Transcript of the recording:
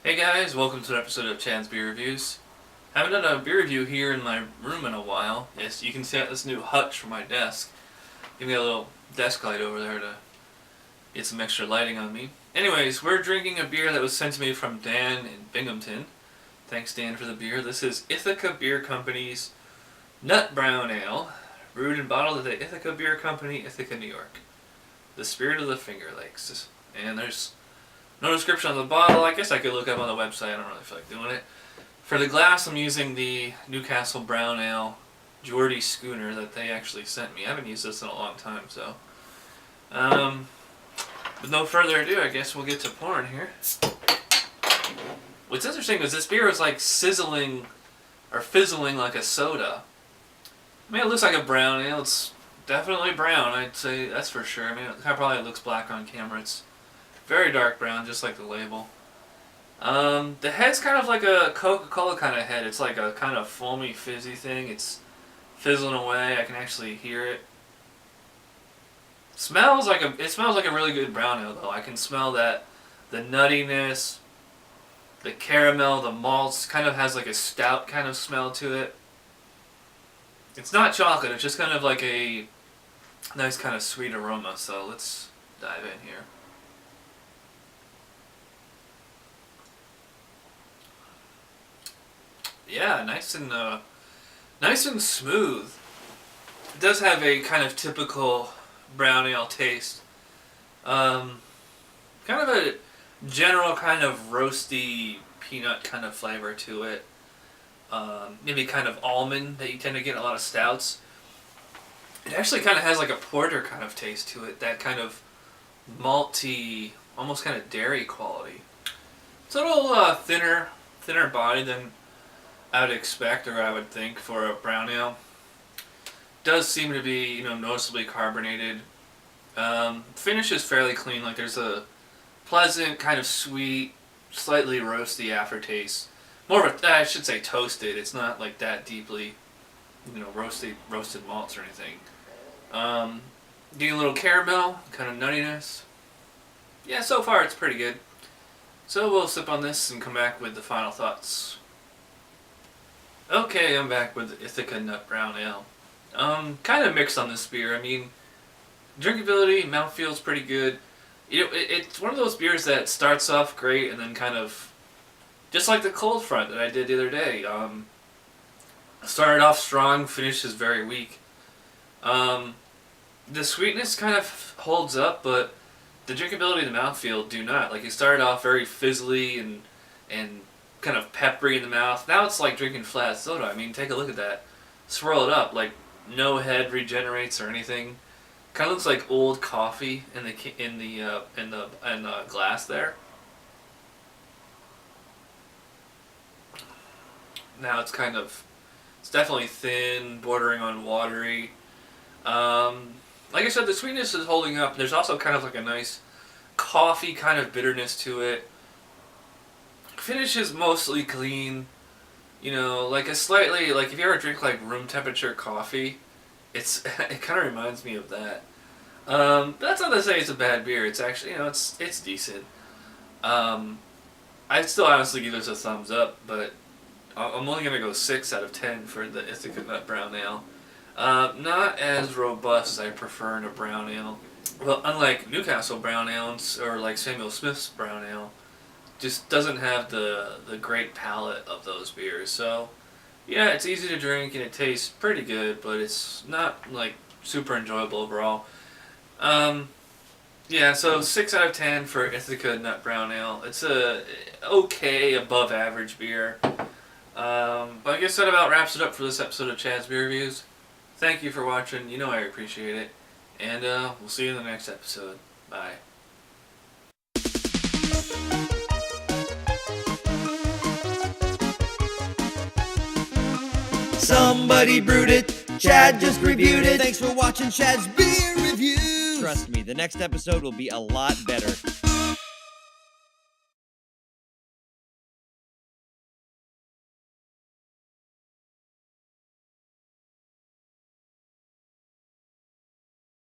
Hey guys, welcome to an episode of Chad's Beer Reviews. Haven't done a beer review here in my room in a while. Yes, you can see this new hutch from my desk. Give me a little desk light over there to get some extra lighting on me. Anyways, we're drinking a beer that was sent to me from Dan in Binghamton. Thanks Dan for the beer. This is Ithaca Beer Company's Nut Brown Ale, brewed and bottled at the Ithaca Beer Company, Ithaca, New York. The Spirit of the Finger Lakes. And there's no description on the bottle. I guess I could look up on the website. I don't really feel like doing it. For the glass, I'm using the Newcastle Brown Ale Geordie Schooner that they actually sent me. I haven't used this in a long time, so. With no further ado, I guess we'll get to pouring here. What's interesting is this beer is like sizzling or fizzling like a soda. I mean, it looks like a brown ale. It's definitely brown, I'd say, that's for sure. I mean, it probably looks black on camera. It's very dark brown, just like the label. The head's kind of like a Coca-Cola kind of head. It's like a kind of foamy, fizzy thing. It's fizzling away. I can actually hear it. It smells like a really good brown ale, though. I can smell that, the nuttiness, the caramel, the malts. Kind of has like a stout kind of smell to it. It's not chocolate. It's just kind of like a nice kind of sweet aroma. So let's dive in here. Yeah, nice and smooth. It does have a kind of typical brown ale taste. Kind of a general kind of roasty peanut kind of flavor to it. Maybe kind of almond that you tend to get in a lot of stouts. It actually kind of has like a porter kind of taste to it. That kind of malty, almost kind of dairy quality. It's a little thinner body than I would expect, or I would think, for a brown ale. Does seem to be, noticeably carbonated. Finish is fairly clean. Like there's a pleasant, kind of sweet, slightly roasty aftertaste. More of a, I should say, toasted. It's not like that deeply, roasted malts or anything. Getting a little caramel, kind of nuttiness. Yeah, so far it's pretty good. So we'll sip on this and come back with the final thoughts. Okay, I'm back with Ithaca Nut Brown Ale. Kind of mixed on this beer. I mean, drinkability, mouthfeel's pretty good. It's one of those beers that starts off great and then kind of, just like the cold front that I did the other day. Started off strong, finishes very weak. The sweetness kind of holds up, but the drinkability and the mouthfeel do not. Like, it started off very fizzly and kind of peppery in the mouth. Now it's like drinking flat soda. I mean, take a look at that. Swirl it up. Like, no head regenerates or anything. Kind of looks like old coffee in the glass there. Now it's definitely thin, bordering on watery. Like I said, the sweetness is holding up. There's also kind of like a nice coffee kind of bitterness to it. Finish is mostly clean. Like a slightly, like if you ever drink like room temperature coffee, it kind of reminds me of that. But that's not to say it's a bad beer. It's actually, it's decent. I'd still honestly give this a thumbs up, but I'm only going to go 6 out of 10 for the Ithaca Nut Brown Ale. Not as robust as I prefer in a brown ale. Well, unlike Newcastle Brown Ale or like Samuel Smith's Brown Ale, just doesn't have the great palate of those beers. So, yeah, it's easy to drink and it tastes pretty good, but it's not like super enjoyable overall. Yeah, so 6 out of 10 for Ithaca Nut Brown Ale. It's a okay, above average beer. But I guess that about wraps it up for this episode of Chad's Beer Reviews. Thank you for watching. I appreciate it. And we'll see you in the next episode. Bye. Somebody brewed it, Chad just reviewed it. Thanks for watching Chad's Beer Reviews. Trust me, the next episode will be a lot better.